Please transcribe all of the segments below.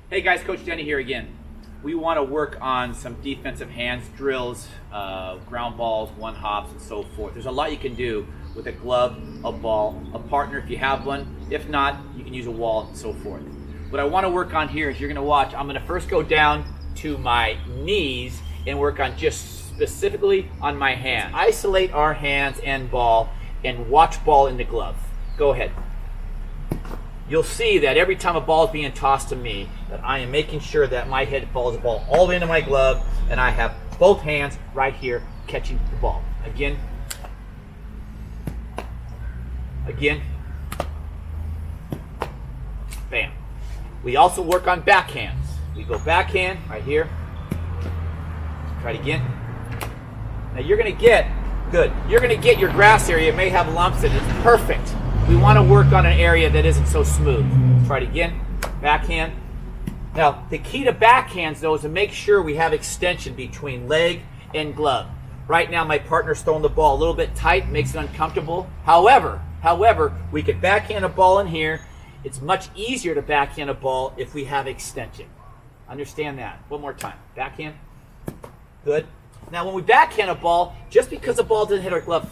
Hey guys, Coach Denny here again. We want to work on some defensive hands drills, ground balls, one hops, and so forth. There's a lot you can do with a glove, a ball, a partner if you have one. If not, you can use a wall and so forth. What I want to work on here is you're going to watch. I'm going to first go down to my knees and work on just specifically on my hands. Isolate our hands and ball and watch ball in the glove. Go ahead. You'll see that every time a ball is being tossed to me, that I am making sure that my head follows the ball all the way into my glove, and I have both hands right here catching the ball. Again. Again. Bam. We also work on backhands. We go backhand right here. Try it again. Now you're going to get, good, you're going to get your grass area. It may have lumps in it. It's perfect. We want to work on an area that isn't so smooth. Let's try it again. Backhand. Now, the key to backhands, though, is to make sure we have extension between leg and glove. Right now, my partner's throwing the ball a little bit tight, makes it uncomfortable. However, we could backhand a ball in here. It's much easier to backhand a ball if we have extension. Understand that. One more time. Backhand. Good. Now, when we backhand a ball, just because the ball doesn't hit our glove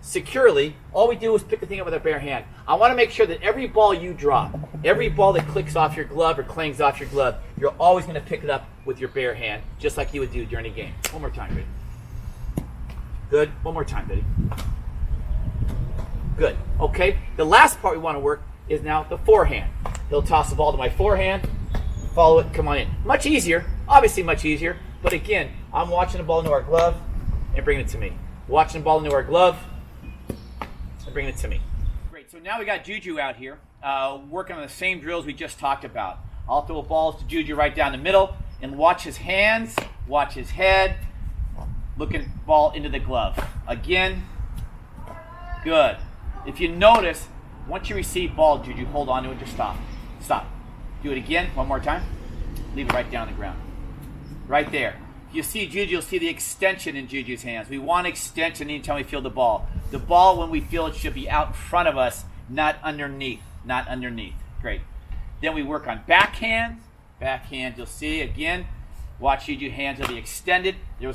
securely, all we do is pick the thing up with our bare hand. I want to make sure that every ball you drop, every ball that clicks off your glove or clangs off your glove, you're always going to pick it up with your bare hand, just like you would do during a game. One more time, ready? Good. One more time, buddy. Good. Okay. The last part we want to work is now the forehand. He'll toss the ball to my forehand, follow it, come on in. Much easier, obviously much easier, but again, I'm watching the ball into our glove and bringing it to me. Watching the ball into our glove, bring it to me. Great, so now we got Juju out here working on the same drills we just talked about. I'll throw balls to Juju right down the middle and watch his hands, watch his head, looking ball into the glove. Again, good. If you notice, once you receive ball, Juju, hold on to it, just stop. Stop. Do it again, one more time. Leave it right down on the ground. Right there. You see Juju, you'll see the extension in Juju's hands. We want extension anytime we feel the ball. The ball, when we feel it, should be out in front of us, not underneath. Not underneath. Great. Then we work on backhands. Backhand, you'll see again. Watch Juju's hands will be extended. There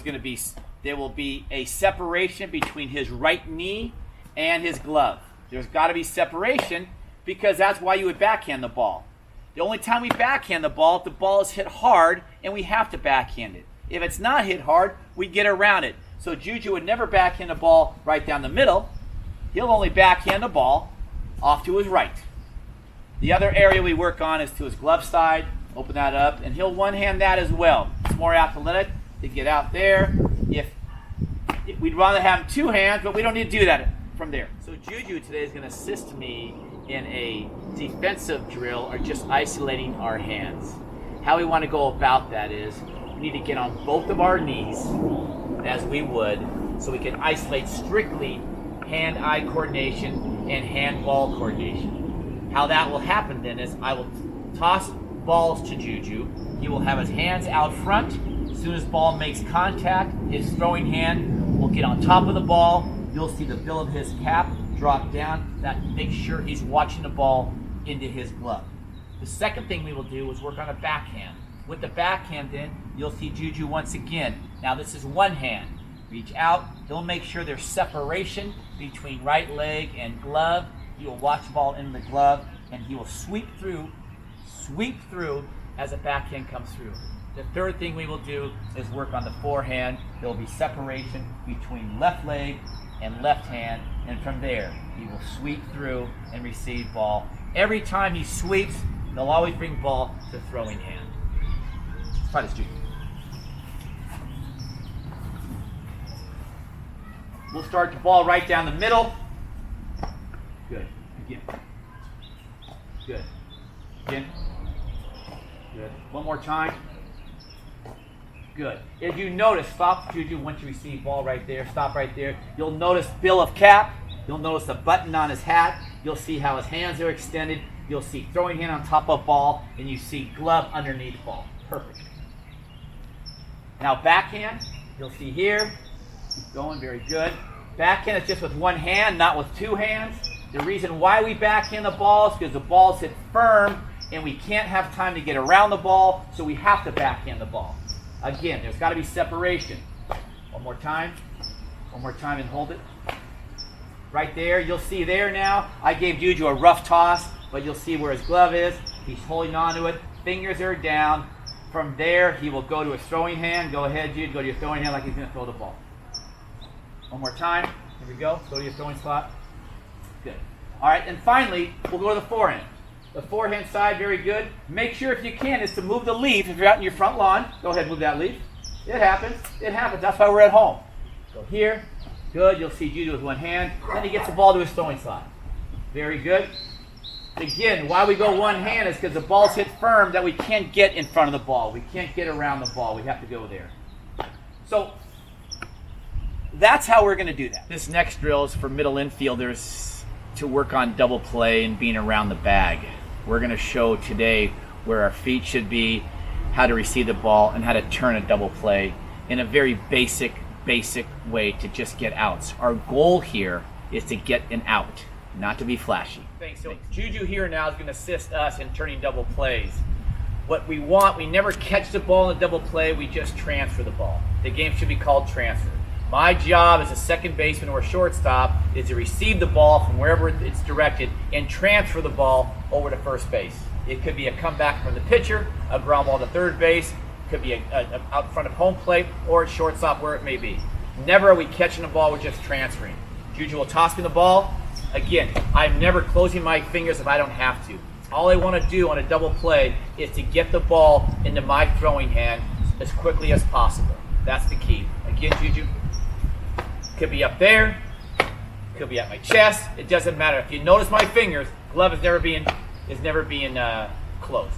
will be a separation between his right knee and his glove. There's got to be separation because that's why you would backhand the ball. The only time we backhand the ball, if the ball is hit hard and we have to backhand it. If it's not hit hard, we get around it. So Juju would never backhand the ball right down the middle. He'll only backhand the ball off to his right. The other area we work on is to his glove side. Open that up, and he'll one-hand that as well. It's more athletic to get out there. If we'd rather have him two hands, but we don't need to do that from there. So Juju today is going to assist me in a defensive drill or just isolating our hands. How we want to go about that is we need to get on both of our knees as we would so we can isolate strictly hand-eye coordination and hand-ball coordination. How that will happen then is I will toss balls to Juju. He will have his hands out front. As soon as ball makes contact, his throwing hand will get on top of the ball. You'll see the bill of his cap drop down. That makes sure he's watching the ball into his glove. The second thing we will do is work on a backhand. With the backhand then, you'll see Juju once again. Now this is one hand. Reach out. He'll make sure there's separation between right leg and glove. He will watch the ball in the glove, and he will sweep through as a backhand comes through. The third thing we will do is work on the forehand. There will be separation between left leg and left hand, and from there, he will sweep through and receive ball. Every time he sweeps, he'll always bring ball to throwing hand. Let's try this, Juju. We'll start the ball right down the middle. Good. Again. Good. Again. Good. One more time. Good. If you notice, stop Juju once you receive ball right there. Stop right there. You'll notice bill of cap. You'll notice the button on his hat. You'll see how his hands are extended. You'll see throwing hand on top of ball, and you see glove underneath ball. Perfect. Now backhand, you'll see here. Keep going, very good. Backhand is just with one hand, not with two hands. The reason why we backhand the ball is because the ball's hit firm and we can't have time to get around the ball, so we have to backhand the ball. Again, there's got to be separation. One more time and hold it. Right there, you'll see there now, I gave Juju a rough toss, but you'll see where his glove is. He's holding on to it, fingers are down. From there, he will go to his throwing hand. Go ahead, Jude, go to your throwing hand like he's going to throw the ball. One more time, here we go, go to your throwing spot. Good. All right, and finally, we'll go to the forehand. The forehand side, very good. Make sure, if you can, is to move the leaf. If you're out in your front lawn, go ahead, move that leaf. It happens. That's why we're at home. Go here. Good. You'll see Juju with one hand. Then he gets the ball to his throwing slot. Very good. Again, why we go one hand is because the ball's hit firm that we can't get in front of the ball. We can't get around the ball. We have to go there. So that's how we're going to do that. This next drill is for middle infielders to work on double play and being around the bag. We're going to show today where our feet should be, how to receive the ball, and how to turn a double play in a very basic way to just get outs. Our goal here is to get an out, not to be flashy. Thanks. So Juju here now is going to assist us in turning double plays. What we want, we never catch the ball in a double play, we just transfer the ball. The game should be called transfer. My job as a second baseman or shortstop is to receive the ball from wherever it's directed and transfer the ball over to first base. It could be a comeback from the pitcher, a ground ball to third base, could be a out front of home plate, or at shortstop, where it may be. Never are we catching the ball, we're just transferring. Juju will toss me the ball. Again, I'm never closing my fingers if I don't have to. All I want to do on a double play is to get the ball into my throwing hand as quickly as possible. That's the key. Again, Juju, could be up there, could be at my chest. It doesn't matter. If you notice my fingers, glove is never being closed.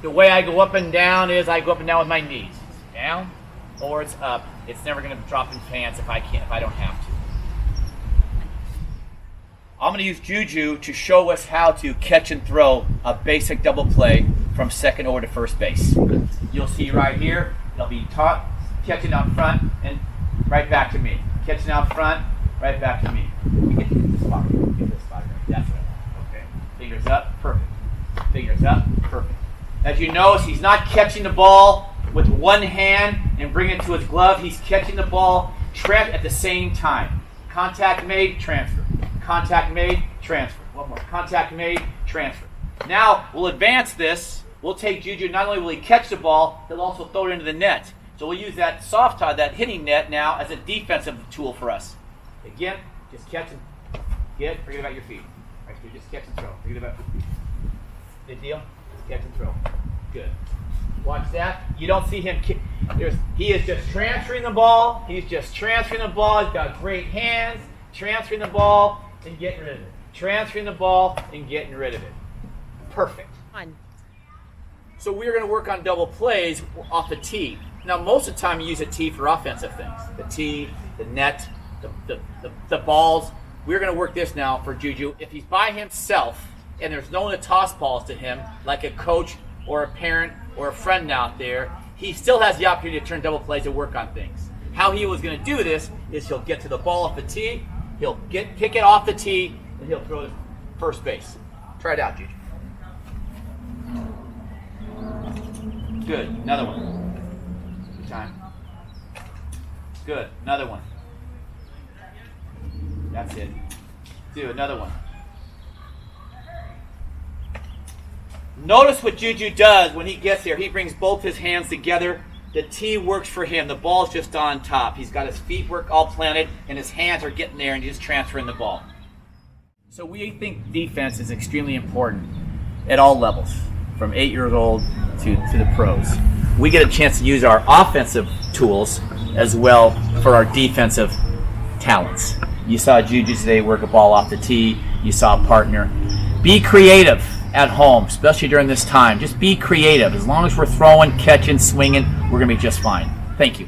The way I go up and down is I go up and down with my knees. It's down or it's up. It's never going to drop in pants if I don't have to. I'm going to use Juju to show us how to catch and throw a basic double play from second over to first base. You'll see right here, they'll be taught catching out front and right back to me. Catching out front, right back to me. Get this spot. Get this spot right. That's right. Okay. Fingers up, perfect. Fingers up, perfect. As you notice, he's not catching the ball with one hand and bringing it to his glove. He's catching the ball at the same time. Contact made, transfer. Contact made, transfer. One more. Contact made, transfer. Now, we'll advance this. We'll take Juju. Not only will he catch the ball, he'll also throw it into the net. So we'll use that soft tie, that hitting net now, as a defensive tool for us. Again, just catch and forget about your feet. Right, so just catch and throw. Forget about your feet. Good deal? Just catch and throw. Good. Watch that. You don't see him he is just transferring the ball. He's just transferring the ball. He's got great hands. Transferring the ball and getting rid of it. Transferring the ball and getting rid of it. Perfect. So we're going to work on double plays off the tee. Now, most of the time you use a tee for offensive things. The tee, the net, the balls. We're going to work this now for Juju. If he's by himself and there's no one to toss balls to him, like a coach or a parent or a friend out there, he still has the opportunity to turn double plays and work on things. How he was going to do this is he'll get to the ball off the tee, he'll pick it off the tee, and he'll throw it first base. Try it out, Juju. Good. Another one. Good time. Good. Another one. That's it. Do another one. Notice what Juju does when he gets here. He brings both his hands together. The tee works for him. The ball's just on top. He's got his feet all planted, and his hands are getting there, and he's just transferring the ball. So we think defense is extremely important at all levels, from 8 years old to the pros. We get a chance to use our offensive tools as well for our defensive talents. You saw Juju today work a ball off the tee. You saw a partner. Be creative at home, especially during this time. Just be creative. As long as we're throwing, catching, swinging, we're going to be just fine. Thank you.